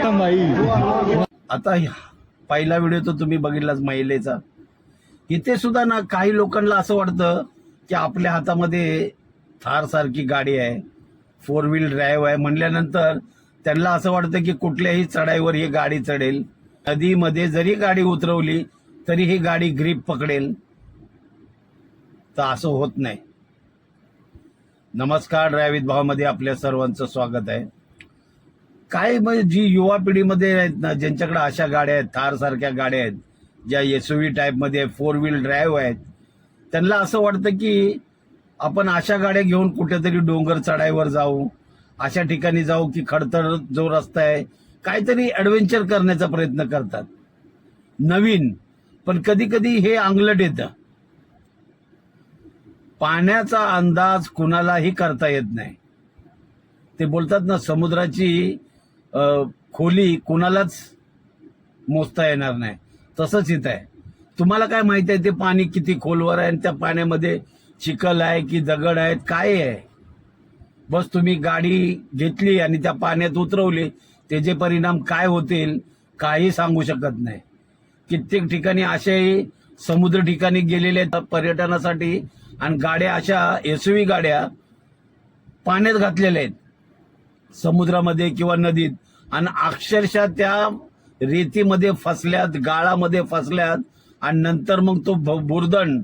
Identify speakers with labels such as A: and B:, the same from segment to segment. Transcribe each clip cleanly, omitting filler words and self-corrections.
A: आता पहिला व्हिडिओ तर तुम्ही बघितलाच महिलेचा. इथे सुद्धा ना काही लोकांना असं वाटतं की आपल्या हातामध्ये थार सारखी गाडी आहे, 4 व्हील ड्राईव्ह आहे म्हणल्यानंतर त्यांना असं वाटतं की कुठल्याही चढाईवर ही गाडी चढेल, नदीमध्ये जरी गाडी उतरवली तरी ही गाडी ग्रीप पकडेल. तर असं होत नाही. नमस्कार, ड्रायव्हित भावामध्ये आपल्या सर्वांचं स्वागत आहे. काय म्हणजे जी युवा पिढीमध्ये आहेत ना, ज्यांच्याकडे अशा गाड्या आहेत, थार सारख्या गाड्या आहेत, ज्या एसयूव्ही टाईपमध्ये 4 व्हील ड्राईव्ह आहेत, त्यांना असं वाटतं की आपण अशा गाड्या घेऊन कुठेतरी डोंगर चढाईवर जाऊ, अशा ठिकाणी जाऊ की खडतर जो रस्ता आहे, काहीतरी ऍडव्हेंचर करण्याचा प्रयत्न करतात नवीन. पण कधी कधी हे अंगलट येतं. पाण्याचा अंदाज कुणालाही करता येत नाही. ते बोलतात ना, समुद्राची खोली कुणालाच मोजता येणार नाही. तसंच इथं आहे. तुम्हाला काय माहिती आहे ते पाणी किती खोलवर आहे आणि त्या पाण्यामध्ये चिखल आहे की दगड आहेत, काय आहे? बस तुम्ही गाडी घेतली आणि त्या पाण्यात उतरवली, त्याचे परिणाम काय होतील काही सांगू शकत नाही. कित्येक ठिकाणी अशाही समुद्र ठिकाणी गेलेले पर्यटनासाठी आणि गाड्या अशा एसयूव्ही गाड्या पाण्यात घातलेल्या आहेत, समुद्रामध्ये किंवा नदीत, आणि अक्षरशः त्या रेतीमध्ये फसल्यात, गाळामध्ये फसल्यात, आणि नंतर मग तो बुरदंड,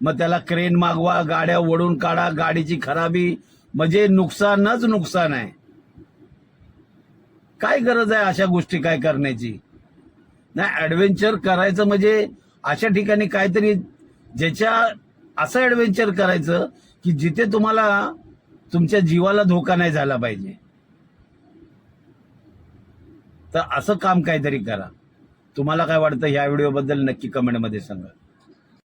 A: मग त्याला क्रेन मागवा, गाड्या ओढून काढा, गाडीची खराबी, म्हणजे नुकसानच नुकसान आहे. काय गरज आहे अशा गोष्टी काय करण्याची? नाही, ऍडव्हेंचर करायचं म्हणजे अशा ठिकाणी काहीतरी ज्याच्या असं ऍडव्हेंचर करायचं की जिथे तुम्हाला तुमच्या जीवाला धोका नाही झाला पाहिजे. तर असं काम काहीतरी करा. तुम्हाला काय वाटतं ह्या व्हिडिओबद्दल नक्की कमेंटमध्ये सांगा.